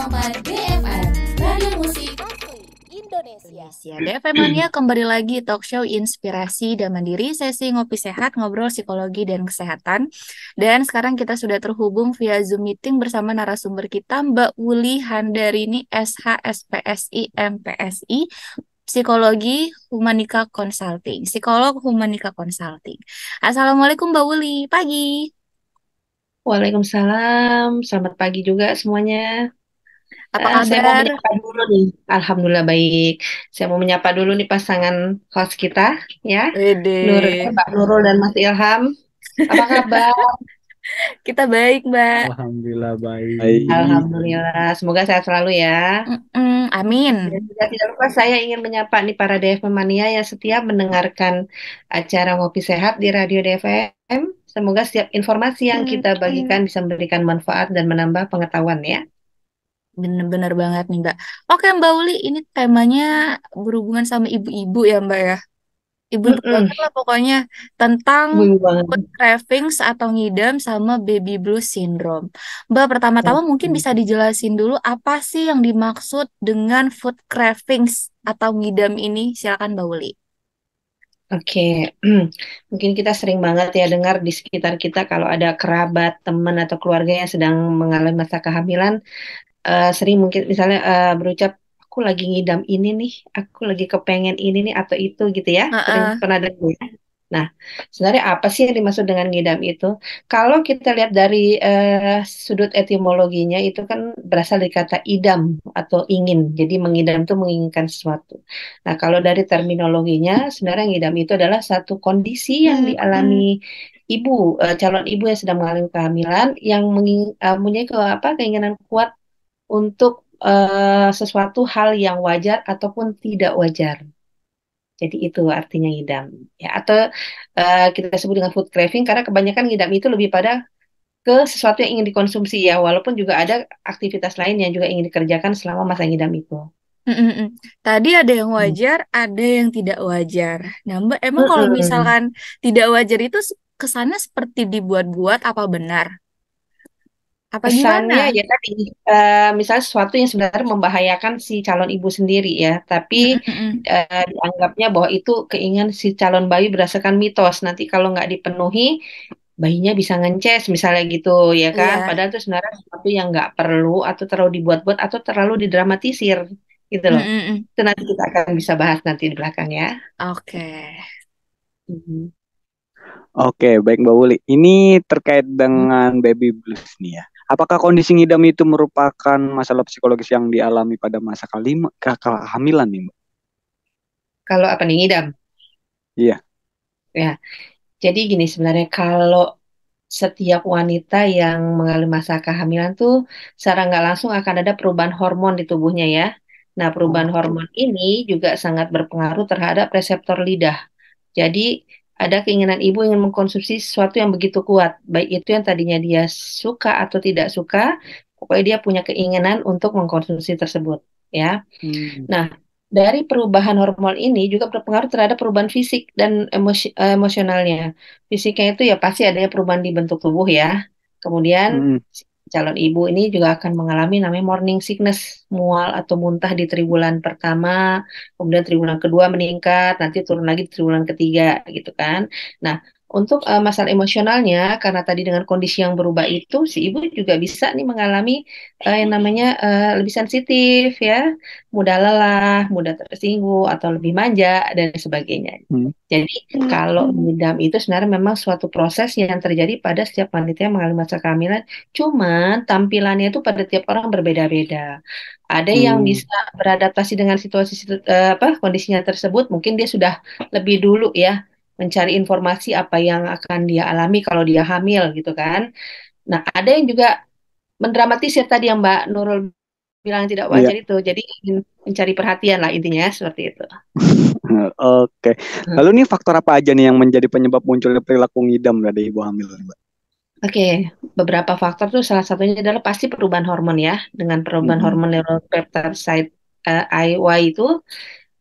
105,4 DFM, Radio Musik Indonesia. DFM Mania kembali lagi talk show inspirasi dan mandiri, sesi ngopi sehat, ngobrol psikologi dan kesehatan. Dan sekarang kita sudah terhubung via Zoom meeting bersama narasumber kita Mbak Wuli Handarini SH SPSI MPSI, Psikologi Humanika Consulting, Psikolog Humanika Consulting. Assalamualaikum Mbak Wuli, pagi. Waalaikumsalam, selamat pagi juga semuanya. Apa Saya mau kabar? menyapa dulu nih. Alhamdulillah baik. Saya mau menyapa dulu nih pasangan host kita, ya, Wede. Mbak Nurul dan Mas Ilham. Apa kabar? Kita baik, Mbak. Alhamdulillah baik. Alhamdulillah, semoga sehat selalu ya. Amin. Dan juga tidak lupa saya ingin menyapa nih para DFM Mania yang setia mendengarkan acara Ngopi Sehat di Radio DFM. Semoga setiap informasi yang kita bagikan bisa memberikan manfaat dan menambah pengetahuan ya. Bener-bener banget nih, Mbak. Oke, Mbak Uli, ini temanya berhubungan sama ibu-ibu ya, Mbak ya. Ibu-ibu Mm-mm. banget lah pokoknya tentang Ibu banget. food cravings atau ngidam sama baby blues syndrome. Mbak, pertama-tama mungkin bisa dijelasin dulu apa sih yang dimaksud dengan food cravings atau ngidam ini? Silakan, Mbak Uli. Oke, mungkin kita sering banget ya dengar di sekitar kita kalau ada kerabat, teman atau keluarga yang sedang mengalami masa kehamilan, sering mungkin misalnya berucap, aku lagi ngidam ini nih, aku lagi kepengen ini nih atau itu gitu ya, sering Heeh. pernah dengar ya. Nah, sebenarnya apa sih yang dimaksud dengan ngidam itu? Kalau kita lihat dari sudut etimologinya itu kan berasal dari kata idam atau ingin. Jadi mengidam itu menginginkan sesuatu. Nah, kalau dari terminologinya sebenarnya ngidam itu adalah satu kondisi yang dialami ibu, calon ibu yang sedang mengalami kehamilan yang mempunyai keinginan kuat untuk sesuatu hal yang wajar ataupun tidak wajar. Jadi itu artinya ngidam. Ya, atau kita sebut dengan food craving karena kebanyakan ngidam itu lebih pada ke sesuatu yang ingin dikonsumsi ya, walaupun juga ada aktivitas lain yang juga ingin dikerjakan selama masa ngidam itu. Mm-mm-mm. Tadi ada yang Hmm. wajar, ada yang tidak wajar. Nah, Mbak, emang kalau Mm-mm. misalkan tidak wajar itu kesannya seperti dibuat-buat apa benar? Apa Kesannya gimana? ya tadi, misalnya sesuatu yang sebenarnya membahayakan si calon ibu sendiri ya, tapi Mm-mm-mm. dianggapnya bahwa itu keinginan si calon bayi berdasarkan mitos. Nanti kalau nggak dipenuhi, bayinya bisa ngences misalnya gitu ya kan. Iya. Padahal itu sebenarnya sesuatu yang nggak perlu atau terlalu dibuat-buat atau terlalu didramatisir gitu loh. Mm-mm-mm. Itu nanti kita akan bisa bahas nanti di belakang ya. Oke. Mhm. Oke, baik Mbak Wuli. Ini terkait dengan baby blues nih ya. Apakah kondisi ngidam itu merupakan masalah psikologis yang dialami pada masa kehamilan nih Mbak? Kalau apa nih ngidam? Iya. Ya, jadi gini sebenarnya kalau setiap wanita yang mengalami masa kehamilan tuh secara nggak langsung akan ada perubahan hormon di tubuhnya ya. Nah, perubahan Oke. hormon ini juga sangat berpengaruh terhadap reseptor lidah. Jadi ada keinginan ibu ingin mengkonsumsi sesuatu yang begitu kuat, baik itu yang tadinya dia suka atau tidak suka, pokoknya dia punya keinginan untuk mengkonsumsi tersebut, ya. Hmm. Nah, dari perubahan hormon ini juga berpengaruh terhadap perubahan fisik dan emosionalnya. Fisiknya itu ya pasti adanya perubahan di bentuk tubuh ya. Kemudian Hmm. si calon ibu ini juga akan mengalami namanya morning sickness, mual atau muntah di triwulan pertama, kemudian triwulan kedua meningkat, nanti turun lagi di triwulan ketiga gitu kan. Nah, untuk masalah emosionalnya, karena tadi dengan kondisi yang berubah itu, si ibu juga bisa nih mengalami yang namanya lebih sensitif ya, mudah lelah, mudah tersinggung, atau lebih manja, dan sebagainya. Hmm. Jadi, kalau mengidam itu sebenarnya memang suatu proses yang terjadi pada setiap wanita yang mengalami masa kehamilan, cuman tampilannya itu pada tiap orang berbeda-beda. Ada yang Hmm. bisa beradaptasi dengan situasi kondisinya tersebut, mungkin dia sudah lebih dulu ya mencari informasi apa yang akan dia alami kalau dia hamil gitu kan. Nah, ada yang juga mendramatisir tadi yang Mbak Nurul bilang tidak Iya. wajar itu. Jadi ingin mencari perhatian lah intinya seperti itu. Oke. Hmm. Lalu nih faktor apa aja nih yang menjadi penyebab munculnya perilaku ngidam dari ibu hamil, Mbak? Oke, beberapa faktor tuh salah satunya adalah pasti perubahan hormon ya. Dengan perubahan Hmm. hormon neuropeptide IY itu,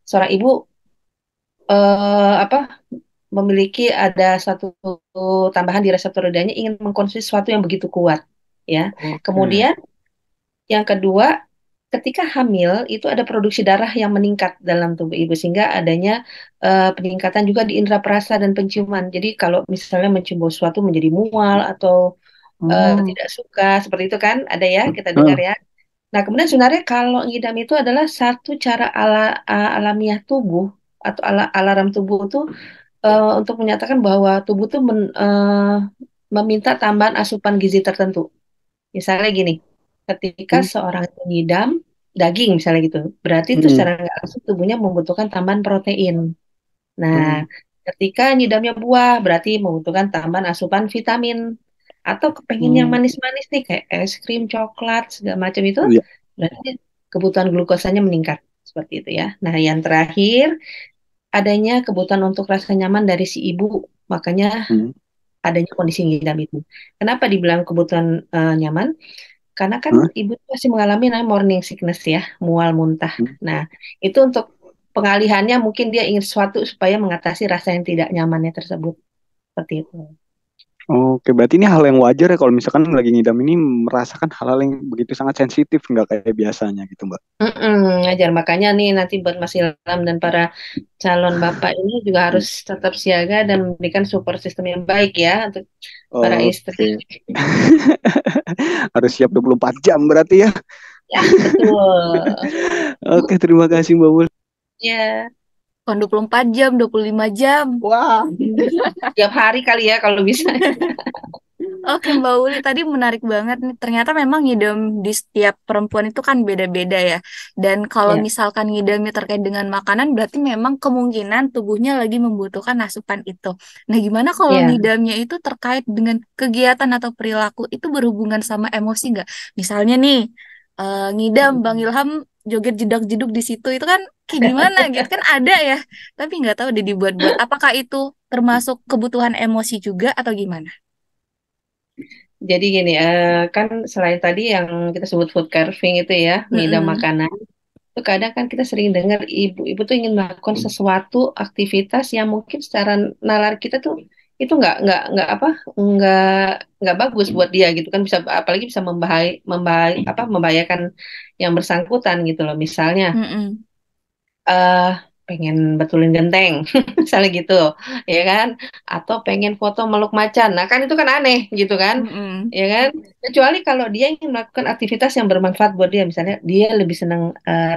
seorang ibu apa memiliki ada satu tambahan di reseptor lidahnya ingin mengkonsumsi sesuatu yang begitu kuat ya. Oke. Kemudian yang kedua ketika hamil itu ada produksi darah yang meningkat dalam tubuh ibu sehingga adanya peningkatan juga di indera perasa dan penciuman. Jadi kalau misalnya mencium bau sesuatu menjadi mual atau Oh. tidak suka seperti itu kan ada ya kita dengar Heeh. ya. Nah, kemudian sebenarnya kalau ngidam itu adalah satu cara alamiah tubuh atau alarm tubuh itu untuk menyatakan bahwa tubuh itu meminta tambahan asupan gizi tertentu. Misalnya gini, ketika Hmm. seorang itu ngidam daging misalnya gitu, berarti itu Hmm. secara nggak langsung tubuhnya membutuhkan tambahan protein. Nah, Hmm. ketika ngidamnya buah, berarti membutuhkan tambahan asupan vitamin. Atau kepengen yang Hmm. manis-manis nih, kayak es krim, coklat, segala macam itu, Iya. berarti kebutuhan glukosanya meningkat. Seperti itu ya. Nah, yang terakhir, adanya kebutuhan untuk rasa nyaman dari si ibu. Makanya Hmm. adanya kondisi ngidam itu. Kenapa dibilang kebutuhan nyaman? Karena kan Hah? ibu tuh pasti mengalami namanya morning sickness ya, mual muntah. Hmm. Nah, itu untuk pengalihannya mungkin dia ingin sesuatu supaya mengatasi rasa yang tidak nyamannya tersebut. Seperti itu. Oke, berarti ini hal yang wajar ya kalau misalkan lagi ngidam ini merasakan hal-hal yang begitu sangat sensitif, nggak kayak biasanya gitu, Mbak. Ngajar makanya nih nanti buat Mas Ilham dan para calon bapak ini juga Hmm. harus tetap siaga dan memberikan support sistem yang baik ya untuk para istri. Oke. Harus siap 24 jam berarti ya. Ya, betul. Oke, terima kasih Mbak Wul. Ya, Bukan 24 jam, 25 jam. Wah. tiap hari kali ya kalau bisa. Oke Mbak Uli, tadi menarik banget nih. Ternyata memang ngidam di setiap perempuan itu kan beda-beda ya. Dan kalau Ya, misalkan ngidamnya terkait dengan makanan, berarti memang kemungkinan tubuhnya lagi membutuhkan asupan itu. Nah, gimana kalau ya. ngidamnya itu terkait dengan kegiatan atau perilaku itu berhubungan sama emosi nggak? Misalnya nih, ngidam Bang Ilham joget jedak-jeduk di situ itu kan kayak gimana gitu kan ada ya. Tapi nggak tahu udah dibuat-buat. Apakah itu termasuk kebutuhan emosi juga atau gimana? Jadi gini, kan selain tadi yang kita sebut food carving itu ya, ngidam Mm-mm. makanan, itu kadang kan kita sering dengar ibu-ibu tuh ingin melakukan sesuatu aktivitas yang mungkin secara nalar kita tuh itu nggak apa nggak nggak bagus buat dia gitu kan bisa apalagi bisa membahayakan yang bersangkutan gitu loh misalnya Mm-mm. eh pengen betulin genteng misalnya gitu ya kan atau pengen foto meluk macan nah kan itu kan aneh gitu kan Mm-mm. ya kan kecuali kalau dia ingin melakukan aktivitas yang bermanfaat buat dia misalnya dia lebih senang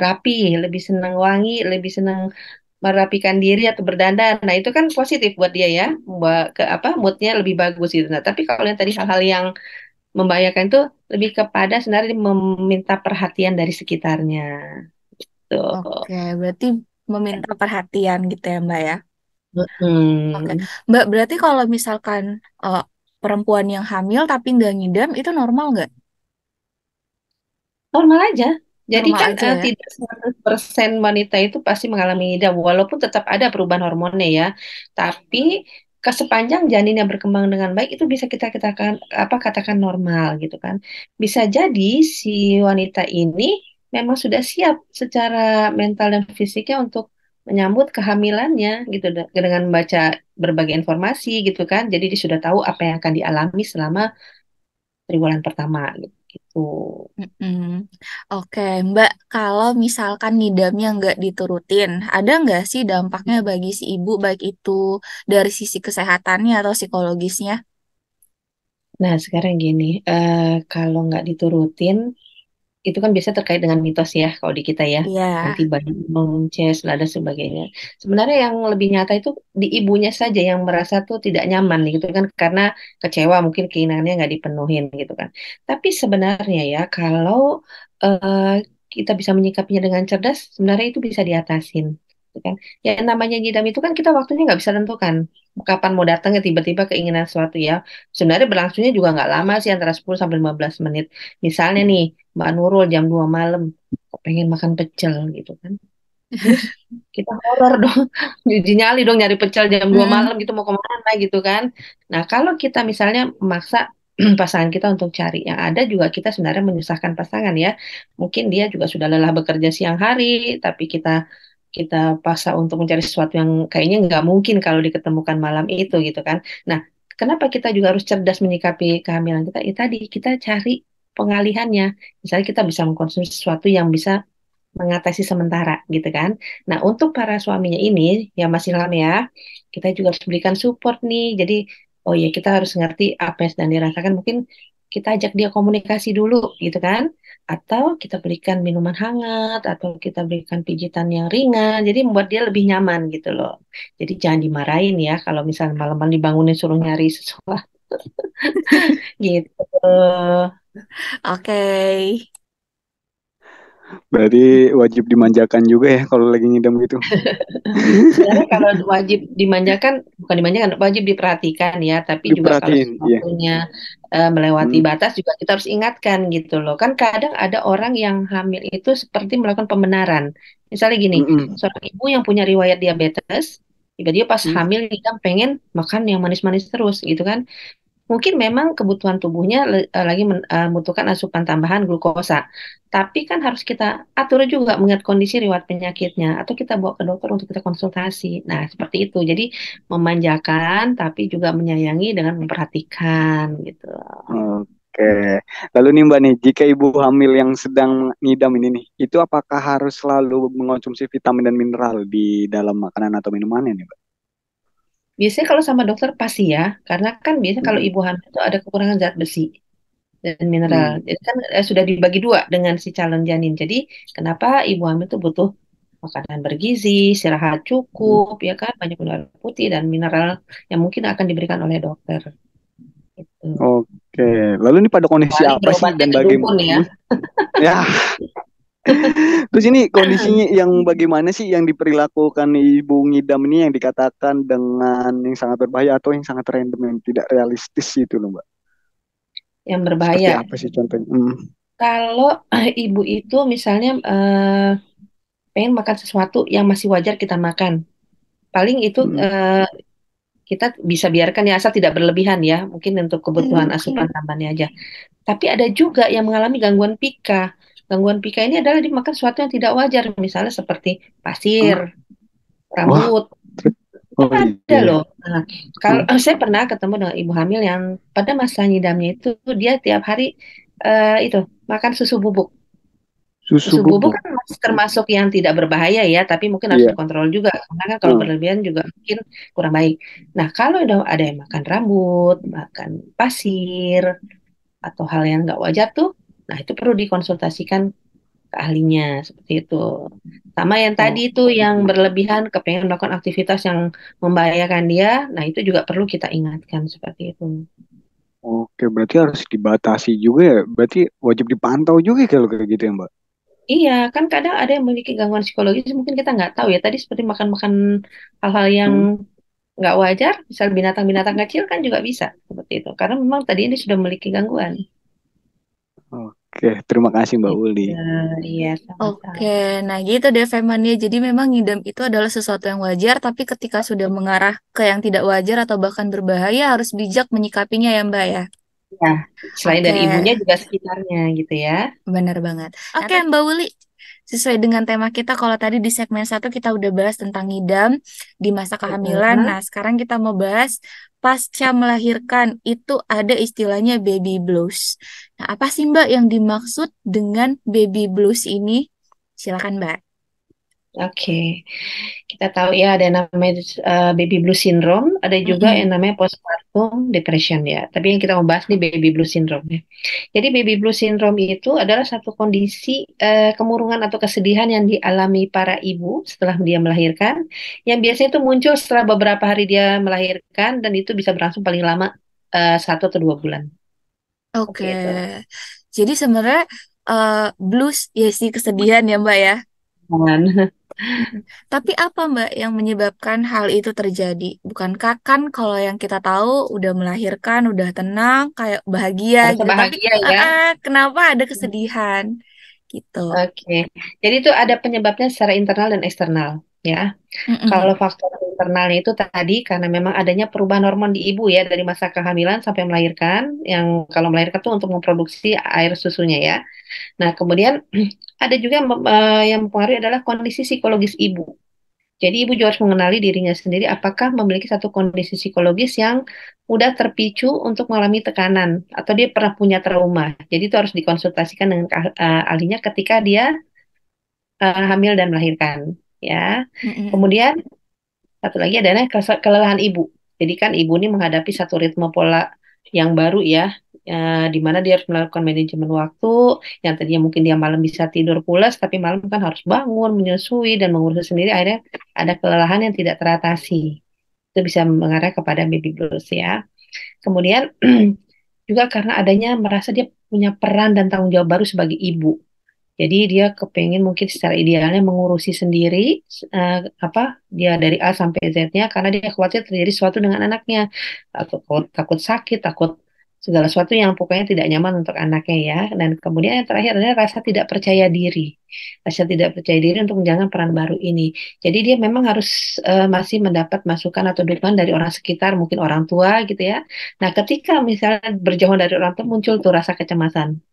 rapi lebih senang wangi lebih senang merapikan diri atau berdandan nah itu kan positif buat dia ya ke apa moodnya lebih bagus gitu nah tapi kalau yang tadi hal-hal yang membahayakan itu lebih kepada sebenarnya meminta perhatian dari sekitarnya tuh. Oke, berarti meminta perhatian gitu ya, Mbak ya. Oke, Hmm. Mbak, berarti kalau misalkan eh, perempuan yang hamil tapi nggak ngidam, itu normal nggak? Normal aja. Jadi Normal kan aja ya? tidak 100% wanita itu pasti mengalami ngidam, walaupun tetap ada perubahan hormonnya ya. Tapi sepanjang janinnya berkembang dengan baik itu bisa kita katakan apa katakan normal gitu kan. Bisa jadi si wanita ini memang sudah siap secara mental dan fisiknya untuk menyambut kehamilannya gitu dengan membaca berbagai informasi gitu kan. Jadi dia sudah tahu apa yang akan dialami selama triwulan pertama gitu. Mm-mm. Oke, Mbak, kalau misalkan ngidamnya nggak diturutin, ada nggak sih dampaknya bagi si ibu, baik itu dari sisi kesehatannya atau psikologisnya? Nah, sekarang gini, kalau nggak diturutin, itu kan biasa terkait dengan mitos ya, kalau di kita ya. Iya. Nanti banyak mences, dan sebagainya. Sebenarnya yang lebih nyata itu di ibunya saja yang merasa tuh tidak nyaman gitu kan, karena kecewa mungkin keinginannya nggak dipenuhin gitu kan. Tapi sebenarnya ya, kalau eh, kita bisa menyikapinya dengan cerdas, sebenarnya itu bisa diatasin. Gitu kan. Ya namanya ngidam itu kan kita waktunya nggak bisa tentukan. Kapan mau datang ya tiba-tiba keinginan sesuatu ya. Sebenarnya berlangsungnya juga nggak lama sih antara 10 sampai 15 menit. Misalnya nih, Mbak Nurul jam 2 malam, kok pengen makan pecel gitu kan. Terus kita horor dong, uji nyali dong nyari pecel jam 2 Mm-mm. malam gitu mau kemana gitu kan. Nah kalau kita misalnya memaksa pasangan kita untuk cari yang ada juga kita sebenarnya menyusahkan pasangan ya. Mungkin dia juga sudah lelah bekerja siang hari, tapi kita kita paksa untuk mencari sesuatu yang kayaknya nggak mungkin kalau diketemukan malam itu gitu kan. Nah, kenapa kita juga harus cerdas menyikapi kehamilan kita? Ya tadi kita cari pengalihannya. Misalnya kita bisa mengkonsumsi sesuatu yang bisa mengatasi sementara gitu kan. Nah, untuk para suaminya ini yang masih lama ya, kita juga harus berikan support nih. Jadi, oh ya kita harus ngerti apa yang sedang dirasakan. Mungkin kita ajak dia komunikasi dulu gitu kan. Atau kita berikan minuman hangat, atau kita berikan pijitan yang ringan. Jadi membuat dia lebih nyaman gitu loh. Jadi jangan dimarahin ya kalau misalnya malam-malam dibangunin suruh nyari sesuatu gitu. Oke. Berarti wajib dimanjakan juga ya kalau lagi ngidam gitu. Sebenarnya kalau wajib dimanjakan, bukan dimanjakan, wajib diperhatikan ya. Tapi juga kalau Diperhatiin, iya. sesuatunya melewati Hmm, batas juga kita harus ingatkan gitu loh. Kan kadang ada orang yang hamil itu seperti melakukan pembenaran. Misalnya gini, mm-mm. seorang ibu yang punya riwayat diabetes, tiba-tiba pas Hmm, hamil dia pengen makan yang manis-manis terus gitu kan. Mungkin memang kebutuhan tubuhnya lagi membutuhkan asupan tambahan glukosa. Tapi kan harus kita atur juga mengingat kondisi riwayat penyakitnya. Atau kita bawa ke dokter untuk kita konsultasi. Nah, seperti itu. Jadi memanjakan tapi juga menyayangi dengan memperhatikan gitu. Oke. Lalu nih Mbak nih, jika ibu hamil yang sedang ngidam ini nih, itu apakah harus selalu mengonsumsi vitamin dan mineral di dalam makanan atau minumannya nih Mbak? Biasanya kalau sama dokter pasti ya. Karena kan biasanya kalau Mm-mm. ibu hamil itu ada kekurangan zat besi dan mineral. Hmm. Jadi kan sudah dibagi dua dengan si calon janin. Jadi kenapa ibu hamil itu butuh makanan bergizi, istirahat Hmm. cukup, ya kan, banyak mineral putih dan mineral yang mungkin akan diberikan oleh dokter. Gitu. Oke. Lalu ini pada kondisi Kecuali apa sih berobatnya dan ke bagaimana? dukun ya. Ya, terus ini kondisinya yang bagaimana sih yang diperlakukan ibu ngidam ini yang dikatakan dengan yang sangat berbahaya atau yang sangat random yang tidak realistis itu loh Mbak? Yang Seperti berbahaya. apa sih contohnya? Hmm. Kalau ibu itu misalnya pengen makan sesuatu yang masih wajar kita makan, paling itu Hmm. kita bisa biarkan ya asal tidak berlebihan ya, mungkin untuk kebutuhan asupan Oke. tambahannya aja. Tapi ada juga yang mengalami gangguan pika. Gangguan pika ini adalah dimakan sesuatu yang tidak wajar, misalnya seperti pasir, Ah, wah, rambut. oh Ada iya. loh. Nah, kalau Hmm. saya pernah ketemu dengan ibu hamil yang pada masa ngidamnya itu dia tiap hari itu makan susu bubuk. Susu Susu bubuk bubuk. kan masih termasuk yang tidak berbahaya ya, tapi mungkin harus Iya. dikontrol juga. Karena kan kalau Hmm. berlebihan juga mungkin kurang baik. Nah, kalau ada yang makan rambut, makan pasir, atau hal yang nggak wajar tuh, nah itu perlu dikonsultasikan ke ahlinya seperti itu. Sama yang tadi Oh, itu yang berlebihan kepengen melakukan aktivitas yang membahayakan dia, nah itu juga perlu kita ingatkan seperti itu. oke, berarti harus dibatasi juga ya. Berarti wajib dipantau juga kalau kayak gitu ya Mbak. Iya, kan kadang ada yang memiliki gangguan psikologis mungkin kita nggak tahu ya. Tadi seperti makan-makan hal-hal yang Hmm. nggak wajar, misal binatang-binatang kecil kan juga bisa seperti itu. Karena memang tadi ini sudah memiliki gangguan. Oke, terima kasih Mbak Gitu. Uli. Iya, Oke, sama-sama. nah gitu deh Femania. Jadi memang ngidam itu adalah sesuatu yang wajar, tapi ketika sudah mengarah ke yang tidak wajar atau bahkan berbahaya, harus bijak menyikapinya ya Mbak ya. Ya, selain Oke, dari ibunya juga sekitarnya gitu ya. benar banget. Oke, Mbak Wuli. Sesuai dengan tema kita, kalau tadi di segmen satu kita udah bahas tentang ngidam di masa kehamilan. Heeh. Nah, sekarang kita mau bahas pasca melahirkan itu ada istilahnya baby blues. Nah, apa sih Mbak yang dimaksud dengan baby blues ini? Silakan Mbak. Oke, kita tahu ya ada yang namanya baby blue syndrome, ada juga Mm-mm. yang namanya postpartum depression ya. Tapi yang kita mau bahas nih baby blue syndrome ya. Jadi baby blue syndrome itu adalah satu kondisi kemurungan atau kesedihan yang dialami para ibu setelah dia melahirkan, yang biasanya itu muncul setelah beberapa hari dia melahirkan dan itu bisa berlangsung paling lama 1 atau 2 bulan. Seperti Oke. itu. Jadi sebenarnya blues ya sih kesedihan ya Mbak ya. Dan Mm-mm. Tapi apa Mbak yang menyebabkan hal itu terjadi? Bukankah kan kalau yang kita tahu udah melahirkan, udah tenang, kayak bahagia harusnya gitu. Tapi bahagia ya. kenapa ada kesedihan gitu? Oke, jadi itu ada penyebabnya secara internal dan eksternal, ya. Kalau Mm-mm. faktor internalnya itu tadi karena memang adanya perubahan hormon di ibu ya dari masa kehamilan sampai melahirkan, yang kalau melahirkan itu untuk memproduksi air susunya ya. Nah, kemudian ada juga yang mempengaruhi adalah kondisi psikologis ibu. Jadi ibu juga harus mengenali dirinya sendiri apakah memiliki satu kondisi psikologis yang mudah terpicu untuk mengalami tekanan atau dia pernah punya trauma. Jadi itu harus dikonsultasikan dengan ahlinya ketika dia hamil dan melahirkan, ya. Mm-mm. Kemudian satu lagi adalah kelelahan ibu. Jadi kan ibu ini menghadapi satu ritme pola yang baru ya, di mana dia harus melakukan manajemen waktu, yang tadinya mungkin dia malam bisa tidur pulas, tapi malam kan harus bangun, menyusui, dan mengurus sendiri, akhirnya ada kelelahan yang tidak teratasi. Itu bisa mengarah kepada baby blues ya. Kemudian juga karena adanya merasa dia punya peran dan tanggung jawab baru sebagai ibu. Jadi dia kepengen mungkin secara idealnya mengurusi sendiri apa dia dari A sampai Z-nya karena dia khawatir terjadi sesuatu dengan anaknya. Takut sakit, takut segala sesuatu yang pokoknya tidak nyaman untuk anaknya ya. Dan kemudian yang terakhir adalah rasa tidak percaya diri. Rasa tidak percaya diri untuk menjalankan peran baru ini. Jadi dia memang harus masih mendapat masukan atau dukungan dari orang sekitar, mungkin orang tua gitu ya. Nah, ketika misalnya berjauhan dari orang tua muncul tuh rasa kecemasan.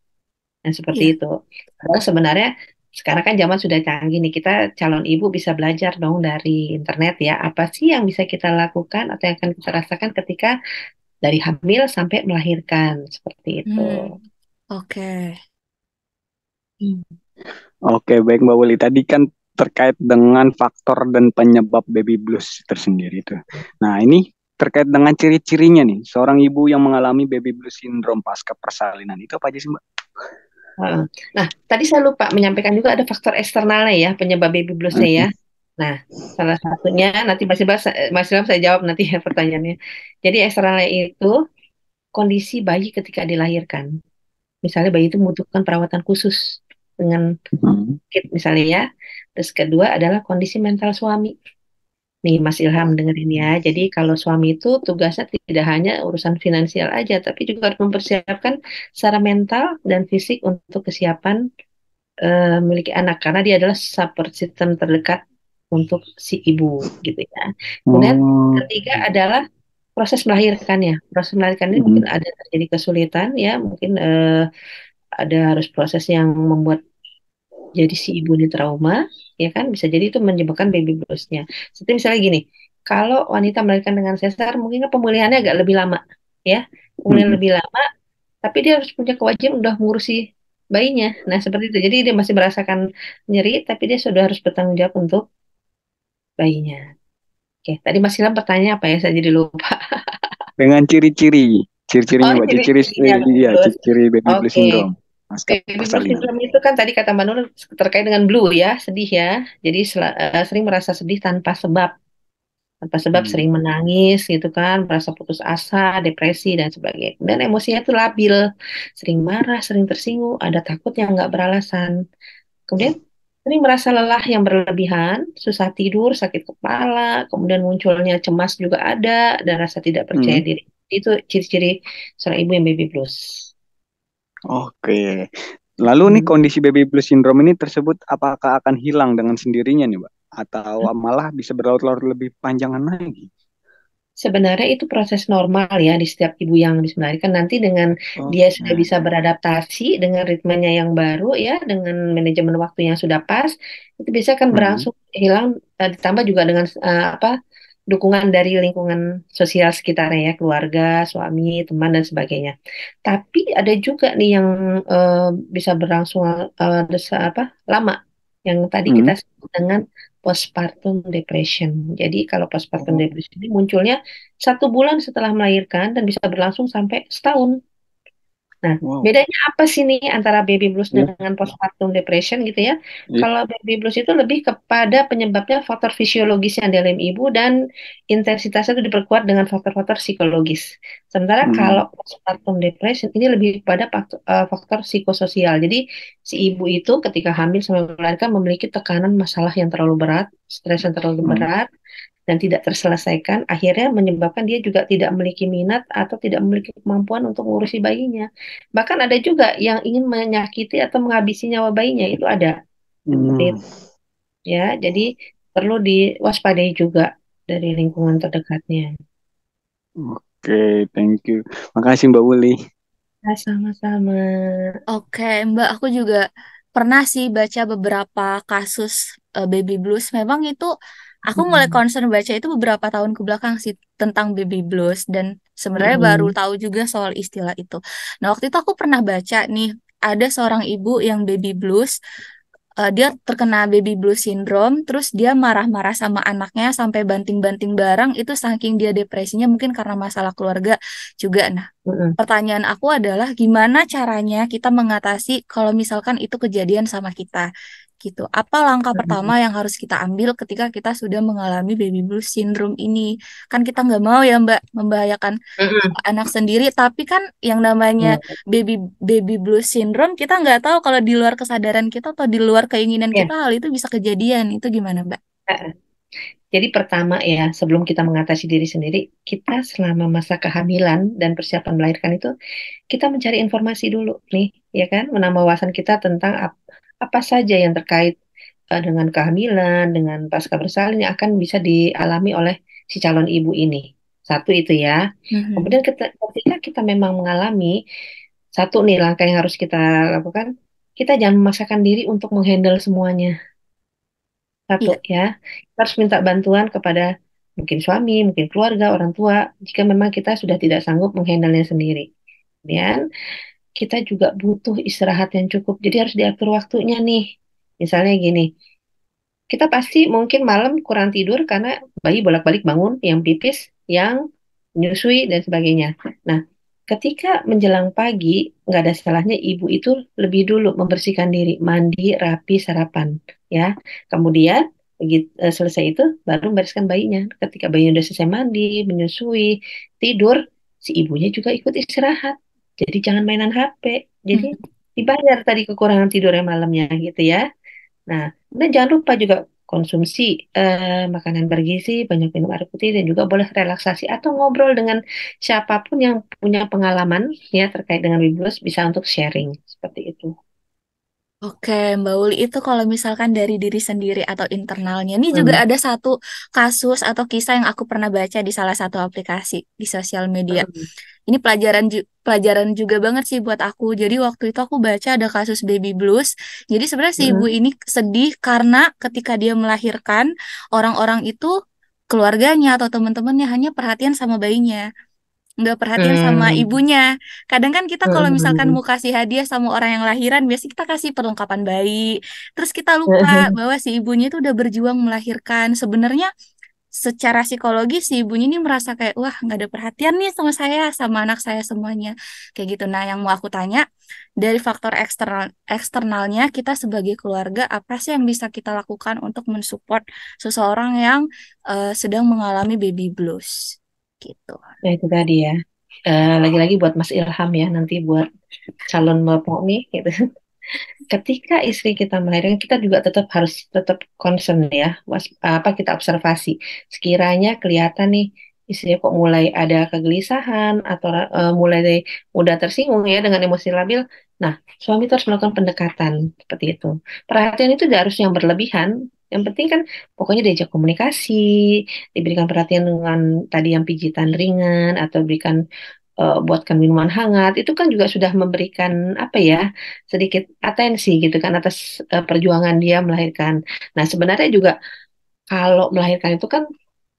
Nah, seperti Iya, itu. Padahal sebenarnya sekarang kan zaman sudah canggih nih. Kita calon ibu bisa belajar dong dari internet ya. Apa sih yang bisa kita lakukan atau yang akan kita rasakan ketika dari hamil sampai melahirkan. Seperti itu. oke. Hmm. Oke, baik Mbak Wuli. Tadi kan terkait dengan faktor dan penyebab baby blues tersendiri itu. Nah, ini terkait dengan ciri-cirinya nih, seorang ibu yang mengalami baby blues syndrome pasca persalinan itu apa aja sih Mbak? Heeh. Nah, tadi saya lupa menyampaikan juga ada faktor eksternalnya ya, penyebab baby bluesnya ya. Mm-mm. Nah, salah satunya nanti masih dalam saya jawab nanti ya pertanyaannya. Jadi eksternalnya itu kondisi bayi ketika dilahirkan. Misalnya bayi itu membutuhkan perawatan khusus dengan Mm-mm. sakit misalnya ya. Terus kedua adalah kondisi mental suami. Nih Mas Ilham dengerin ya. Jadi kalau suami itu tugasnya tidak hanya urusan finansial aja, tapi juga harus mempersiapkan secara mental dan fisik untuk kesiapan memiliki anak karena dia adalah support system terdekat untuk si ibu gitu ya. Kemudian Oh, ketiga adalah proses melahirkannya. Proses melahirkan ini mungkin mm-mm. ada terjadi kesulitan ya, mungkin ada harus proses yang membuat jadi si ibu ini trauma, ya kan? Bisa jadi itu menyebabkan baby blues-nya. Seperti misalnya gini, kalau wanita melahirkan dengan sesar, mungkin kan pemulihannya agak lebih lama, ya. Pemulihan Mm-mm. lebih lama, tapi dia harus punya kewajiban udah ngurusi bayinya. Nah, seperti itu. Jadi dia masih merasakan nyeri, tapi dia sudah harus bertanggung jawab untuk bayinya. Oke, tadi Mas Ilham pertanyaan apa ya? Saya jadi lupa. Dengan ciri-cirinya Oh, Mbak, ciri-cirinya baby iya, blues. ciri-ciri baby blues Oke. syndrome pasca Baby blues persalinan. syndrome itu kan tadi kata Mbak Nurul terkait dengan blue ya, sedih ya. Jadi sering merasa sedih tanpa sebab. Tanpa sebab Hmm. sering menangis gitu kan, merasa putus asa, depresi dan sebagainya. Dan emosinya itu labil, sering marah, sering tersinggung, ada takut yang nggak beralasan. Kemudian sering merasa lelah yang berlebihan, susah tidur, sakit kepala, kemudian munculnya cemas juga ada, dan rasa tidak percaya Hmm. diri. Itu ciri-ciri seorang ibu yang baby blues. Oke. Lalu nih Hmm. kondisi baby blues syndrome ini tersebut apakah akan hilang dengan sendirinya nih, Mbak? Atau malah bisa berlarut-larut lebih panjangan lagi? Sebenarnya itu proses normal ya di setiap ibu yang habis melahirkan. Nanti dengan dia sudah Oke. bisa beradaptasi dengan ritmenya yang baru ya, dengan manajemen waktu yang sudah pas, itu bisa akan Hmm. berangsur hilang, ditambah juga dengan apa dukungan dari lingkungan sosial sekitarnya ya, keluarga, suami, teman dan sebagainya. Tapi ada juga nih yang eh, bisa berlangsung apa lama, yang tadi kita Hmm. sebut dengan postpartum depression. Jadi kalau postpartum Oh, depression ini munculnya 1 bulan setelah melahirkan dan bisa berlangsung sampai setahun. Nah, wow. bedanya apa sih nih antara baby blues Iya, dengan postpartum depression gitu ya? iya. Kalau baby blues itu lebih kepada penyebabnya faktor fisiologisnya dalam ibu dan intensitasnya itu diperkuat dengan faktor-faktor psikologis. Sementara Hmm. kalau postpartum depression ini lebih kepada faktor psikososial. Jadi si ibu itu ketika hamil sampai melahirkan memiliki tekanan masalah yang terlalu berat, stres yang terlalu Hmm. berat, dan tidak terselesaikan, akhirnya menyebabkan dia juga tidak memiliki minat atau tidak memiliki kemampuan untuk mengurusi bayinya. Bahkan ada juga yang ingin menyakiti atau menghabisi nyawa bayinya, itu ada. Seperti Hmm. itu ya. Jadi perlu diwaspadai juga dari lingkungan terdekatnya. Oke, thank you. Makasih Mbak Wuli. Nah, sama-sama. Oke, Mbak, aku juga pernah sih baca beberapa kasus baby blues. Memang itu aku mulai Mm-mm. concern baca itu beberapa tahun ke belakang sih tentang baby blues dan sebenarnya baru Mm-mm. tahu juga soal istilah itu. Nah, waktu itu aku pernah baca nih ada seorang ibu yang baby blues. Dia terkena baby blues syndrome, terus dia marah-marah sama anaknya sampai banting-banting barang itu saking dia depresinya mungkin karena masalah keluarga juga. Nah, Mm-mm. pertanyaan aku adalah gimana caranya kita mengatasi kalau misalkan itu kejadian sama kita gitu. Apa langkah pertama Mm-mm. yang harus kita ambil ketika kita sudah mengalami baby blues syndrome ini? Kan kita nggak mau ya Mbak membahayakan Mm-mm. anak sendiri, tapi kan yang namanya Iya. baby baby blues syndrome kita nggak tahu kalau di luar kesadaran kita atau di luar keinginan Iya. kita hal itu bisa kejadian. Itu gimana Mbak? Jadi pertama ya, sebelum kita mengatasi diri sendiri, kita selama masa kehamilan dan persiapan melahirkan itu, kita mencari informasi dulu nih, ya kan? Menambah wawasan kita tentang apa saja yang terkait dengan kehamilan, dengan pasca bersalin yang akan bisa dialami oleh si calon ibu ini. Satu itu ya. Mhm. Kemudian ketika kita memang mengalami, satu nih langkah yang harus kita lakukan, kita jangan memaksakan diri untuk menghandle semuanya. Satu Iya. ya, kita harus minta bantuan kepada mungkin suami, mungkin keluarga, orang tua, jika memang kita sudah tidak sanggup menghandlenya sendiri. Kemudian kita juga butuh istirahat yang cukup, jadi harus diatur waktunya nih. Misalnya gini, kita pasti mungkin malam kurang tidur karena bayi bolak-balik bangun, yang pipis, yang menyusui, dan sebagainya. Nah, ketika menjelang pagi, nggak ada salahnya ibu itu lebih dulu membersihkan diri, mandi, rapi, sarapan. Ya, kemudian begitu selesai itu, baru membereskan bayinya. Ketika bayinya udah selesai mandi, menyusui, tidur, si ibunya juga ikut istirahat. Jadi jangan mainan HP. Jadi Mhm. dibayar tadi kekurangan tidurnya malamnya gitu ya. Nah, dan jangan lupa juga konsumsi makanan bergizi, banyak minum air putih, dan juga boleh relaksasi atau ngobrol dengan siapapun yang punya pengalaman ya terkait dengan Biblos, bisa untuk sharing seperti itu. Oke, Mbak Uli itu kalau misalkan dari diri sendiri atau internalnya, ini juga Hmm. ada satu kasus atau kisah yang aku pernah baca di salah satu aplikasi di sosial media. Hmm. Ini pelajaran juga banget sih buat aku. Jadi waktu itu aku baca ada kasus baby blues. Jadi sebenarnya si ibu Hmm. ini sedih karena ketika dia melahirkan, orang-orang itu keluarganya atau teman-temannya hanya perhatian sama bayinya, nggak perhatian sama Hmm. ibunya. Kadang kan kita kalau misalkan Hmm. mau kasih hadiah sama orang yang lahiran, biasanya kita kasih perlengkapan bayi. Terus kita lupa bahwa si ibunya itu udah berjuang melahirkan. Sebenarnya secara psikologis si ibunya ini merasa kayak wah nggak ada perhatian nih sama saya sama anak saya semuanya kayak gitu. Nah yang mau aku tanya dari faktor eksternalnya kita sebagai keluarga apa sih yang bisa kita lakukan untuk mensupport seseorang yang sedang mengalami baby blues gitu. Nah, itu tadi ya. Lagi-lagi buat Mas Ilham ya, nanti buat calon bapak nih, gitu. Ketika istri kita melahirkan, kita juga tetap concern ya, apa kita observasi. Sekiranya kelihatan nih istri kok mulai ada kegelisahan atau mulai mudah tersinggung ya dengan emosi labil. Nah, suami itu harus melakukan pendekatan seperti itu. Perhatian itu tidak harus yang berlebihan. Yang penting kan pokoknya diajak komunikasi, diberikan perhatian dengan tadi yang pijitan ringan atau berikan buatkan minuman hangat, itu kan juga sudah memberikan apa ya, sedikit atensi gitu kan atas perjuangan dia melahirkan. Nah, sebenarnya juga kalau melahirkan itu kan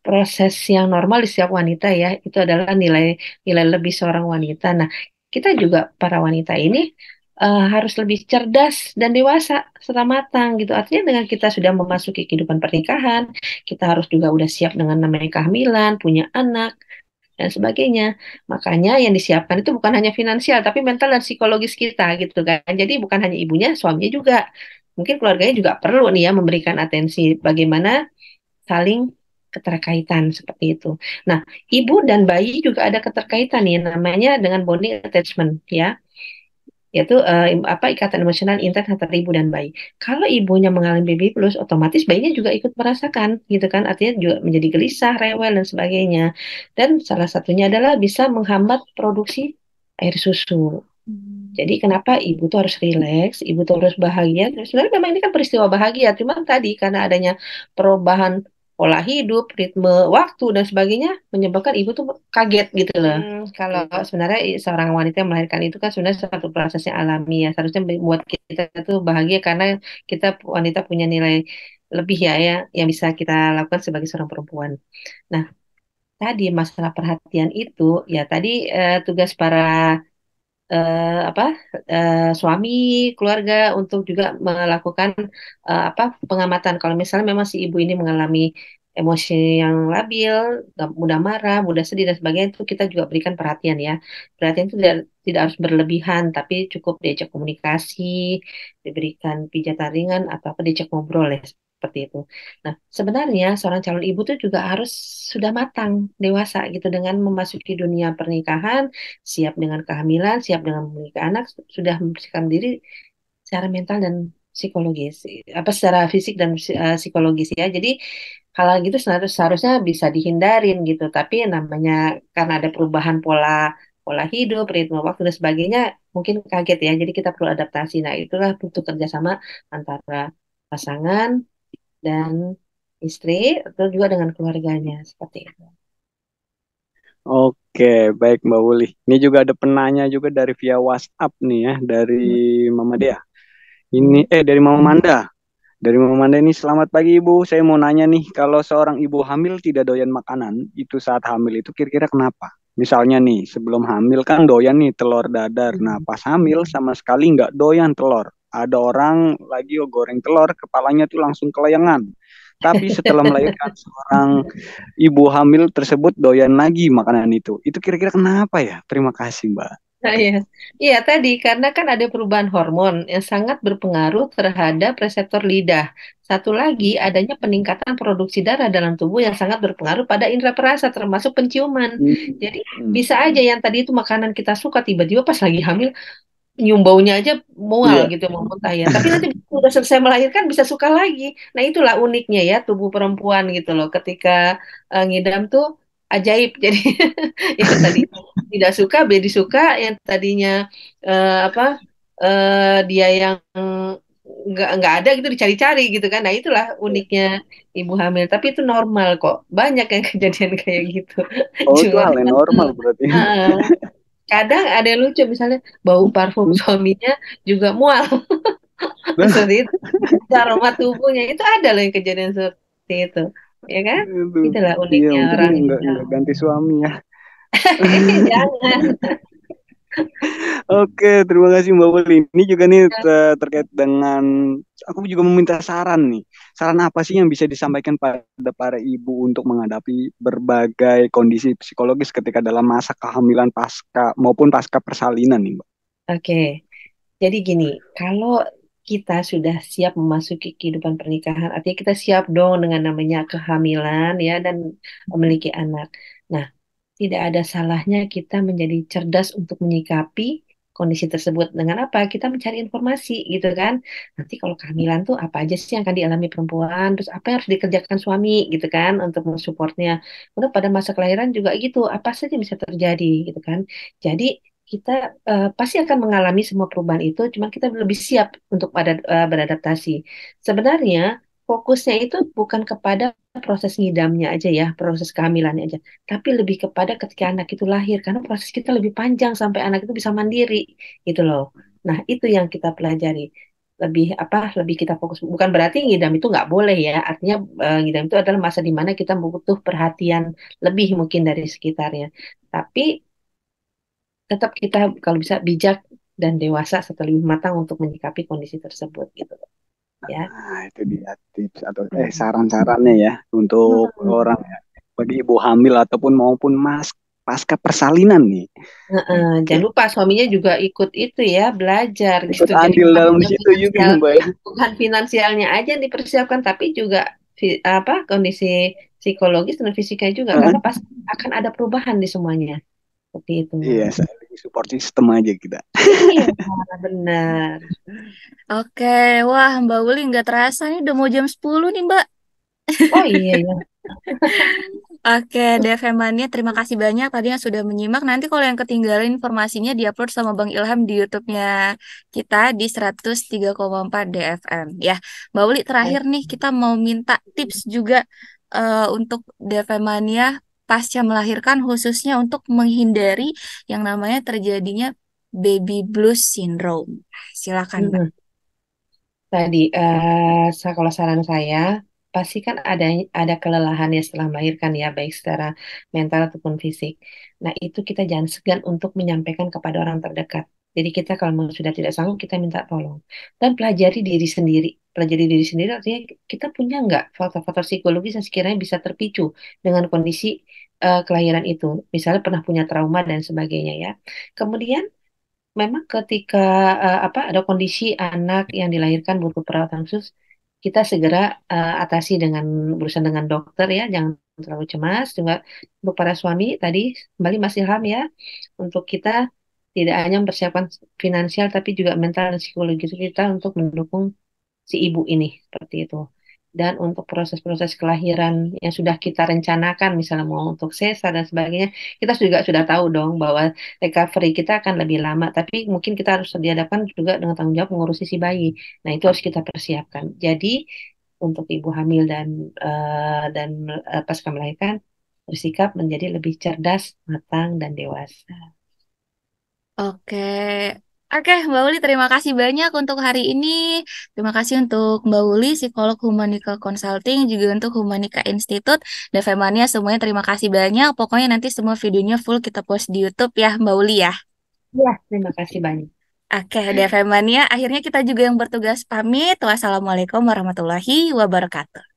proses yang normal di setiap wanita ya, itu adalah nilai nilai lebih seorang wanita. Nah, kita juga para wanita ini harus lebih cerdas dan dewasa serta matang gitu. Artinya dengan kita sudah memasuki kehidupan pernikahan, kita harus juga udah siap dengan namanya kehamilan, punya anak dan sebagainya. Makanya yang disiapkan itu bukan hanya finansial, tapi mental dan psikologis kita gitu kan. Jadi bukan hanya ibunya, suaminya juga. Mungkin keluarganya juga perlu nih ya memberikan atensi bagaimana saling keterkaitan seperti itu. Nah, ibu dan bayi juga ada keterkaitan nih namanya dengan bonding attachment ya, yaitu apa ikatan emosional intens antara ibu dan bayi. Kalau ibunya mengalami baby blues, otomatis bayinya juga ikut merasakan, gitu kan? Artinya juga menjadi gelisah, rewel dan sebagainya. Dan salah satunya adalah bisa menghambat produksi air susu. Hmm. Jadi kenapa ibu tuh harus rileks, ibu tuh harus bahagia. Sebenarnya memang ini kan peristiwa bahagia, cuman tadi karena adanya perubahan pola hidup, ritme waktu dan sebagainya menyebabkan ibu tuh kaget gitu loh. Kalau sebenarnya seorang wanita yang melahirkan itu kan sebenarnya satu prosesnya alami ya. Seharusnya membuat kita tuh bahagia karena kita wanita punya nilai lebih ya, yang bisa kita lakukan sebagai seorang perempuan. Nah, tadi masalah perhatian itu ya tadi tugas para apa suami keluarga untuk juga melakukan apa pengamatan kalau misalnya memang si ibu ini mengalami emosi yang labil, mudah marah, mudah sedih dan sebagainya itu kita juga berikan perhatian ya. Perhatian itu tidak harus berlebihan tapi cukup diajak komunikasi, diberikan pijatan ringan atau apa diajak ngobrol ya seperti itu. Nah, sebenarnya seorang calon ibu tuh juga harus sudah matang, dewasa gitu dengan memasuki dunia pernikahan, siap dengan kehamilan, siap dengan memiliki anak, sudah mempersiapkan diri secara mental dan psikologis, apa secara fisik dan psikologis ya. Jadi hal gitu seharusnya bisa dihindarin gitu. Tapi namanya karena ada perubahan pola pola hidup, ritme waktu dan sebagainya, mungkin kaget ya. Jadi kita perlu adaptasi. Nah, itulah butuh kerjasama antara pasangan dan istri atau juga dengan keluarganya seperti itu. Oke, baik Mbak Wuli. Ini juga ada penanya juga dari via WhatsApp nih ya, dari Mama Dea. Dari Mama Manda. Dari Mama Manda ini, selamat pagi Ibu. Saya mau nanya nih, kalau seorang ibu hamil tidak doyan makanan, itu saat hamil itu kira-kira kenapa? Misalnya nih, sebelum hamil kan doyan nih telur dadar. Nah, pas hamil sama sekali nggak doyan telur. Ada orang lagi goreng telur, kepalanya tuh langsung kelayangan. Tapi setelah melahirkan, seorang ibu hamil tersebut doyan lagi makanan itu. Itu kira-kira kenapa ya? Terima kasih, Mbak. Nah, iya. Iya, tadi karena kan ada perubahan hormon yang sangat berpengaruh terhadap reseptor lidah. Satu lagi, adanya peningkatan produksi darah dalam tubuh yang sangat berpengaruh pada indera perasa, termasuk penciuman. Jadi, Hmm. bisa aja yang tadi itu makanan kita suka, tiba-tiba pas lagi hamil, nyium baunya aja mual Iya. gitu, mau muntah ya. Tapi nanti udah selesai melahirkan, bisa suka lagi. Nah, itulah uniknya ya, tubuh perempuan gitu loh. Ketika ngidam tuh ajaib. Jadi, yang tadi tidak suka, jadi suka, yang tadinya apa dia yang nggak ada gitu dicari-cari gitu kan. Nah itulah uniknya ibu hamil. Tapi itu normal kok. Banyak yang kejadian kayak gitu. Oh, itu Cuma hal yang normal berarti. eh, kadang ada yang lucu misalnya bau parfum suaminya juga mual. Seperti itu. Aroma tubuhnya itu ada loh yang kejadian seperti itu. Ya kan? Itu. Itulah Iya, uniknya untung orang nggak ganti suami ya. Jangan. Oke, terima kasih Mbak Wuli. Ini juga nih terkait dengan, aku juga meminta saran nih. Saran apa sih yang bisa disampaikan pada para ibu untuk menghadapi berbagai kondisi psikologis ketika dalam masa kehamilan pasca maupun pasca persalinan nih, Mbak? Oke. Jadi gini, kalau kita sudah siap memasuki kehidupan pernikahan, artinya kita siap dong dengan namanya kehamilan ya dan memiliki anak. Nah, tidak ada salahnya kita menjadi cerdas untuk menyikapi kondisi tersebut. Dengan apa? Kita mencari informasi gitu kan. Nanti kalau kehamilan tuh apa aja sih yang akan dialami perempuan, terus apa yang harus dikerjakan suami gitu kan untuk mensupportnya. Kemudian pada masa kelahiran juga gitu, apa saja yang bisa terjadi gitu kan. Jadi kita pasti akan mengalami semua perubahan itu, cuma kita lebih siap untuk beradaptasi. Sebenarnya fokusnya itu bukan kepada proses ngidamnya aja ya, proses kehamilannya aja, tapi lebih kepada ketika anak itu lahir, karena proses kita lebih panjang sampai anak itu bisa mandiri, gitu loh. Nah, itu yang kita pelajari. Lebih apa? Lebih kita fokus. Bukan berarti ngidam itu nggak boleh ya. Artinya ngidam itu adalah masa di mana kita butuh perhatian lebih mungkin dari sekitarnya. Tapi tetap kita kalau bisa bijak dan dewasa serta lebih matang untuk menyikapi kondisi tersebut gitu ya. Nah, itu dia tips atau Hmm. saran-sarannya ya untuk orang Hmm. ya, bagi ibu hamil ataupun maupun pasca persalinan nih. Oke, Jangan lupa suaminya juga ikut itu ya belajar ikut gitu. Jadi andil bukan dalam di hanya situ juga finansial, Mbak ya. bukan finansialnya aja yang dipersiapkan, tapi juga apa kondisi psikologis dan fisiknya juga karena pasti akan ada perubahan di semuanya seperti itu. Iya, saling support system aja kita. Iya, benar. Oke, wah Mbak Uli nggak terasa nih udah mau jam 10 nih Mbak. Oh iya ya. Oke, DFM Mania, terima kasih banyak tadi yang sudah menyimak. Nanti kalau yang ketinggalan informasinya diupload sama Bang Ilham di YouTube-nya kita di 103,4 DFM. Ya, Mbak Uli terakhir nih kita mau minta tips juga untuk DFM Mania pasca melahirkan khususnya untuk menghindari yang namanya terjadinya baby blues syndrome. Silakan, Mbak. Hmm. Tadi, kalau saran saya, pasti kan ada kelelahan ya setelah melahirkan ya, baik secara mental ataupun fisik. Nah, itu kita jangan segan untuk menyampaikan kepada orang terdekat. Jadi kita kalau sudah tidak sanggup, kita minta tolong. Dan pelajari diri sendiri. Pelajari diri sendiri artinya kita punya nggak faktor-faktor psikologis yang sekiranya bisa terpicu dengan kondisi kelahiran itu. Misalnya pernah punya trauma dan sebagainya ya. Kemudian memang ketika ada kondisi anak yang dilahirkan butuh perawatan khusus, kita segera atasi dengan berusaha dengan dokter ya, jangan terlalu cemas. Juga untuk para suami tadi kembali Mas Ilham ya, untuk kita tidak hanya mempersiapkan finansial tapi juga mental dan psikologis kita untuk mendukung si ibu ini seperti itu. Dan untuk proses-proses kelahiran yang sudah kita rencanakan, misalnya mau untuk sesar dan sebagainya, kita juga sudah tahu dong bahwa recovery kita akan lebih lama. Tapi mungkin kita harus dihadapkan juga dengan tanggung jawab mengurusi si bayi. Nah itu harus kita persiapkan. Jadi untuk ibu hamil dan pasca melahirkan bersikap menjadi lebih cerdas, matang, dan dewasa. Oke. Oke, Mbak Uli, terima kasih banyak untuk hari ini. Terima kasih untuk Mbak Uli, psikolog Humanika Consulting, juga untuk Humanika Institute, dan Femania semuanya terima kasih banyak. Pokoknya nanti semua videonya full kita post di YouTube ya, Mbak Uli ya. Ya, terima kasih banyak. Oke, DFM Mania, akhirnya kita juga yang bertugas pamit. Wassalamualaikum warahmatullahi wabarakatuh.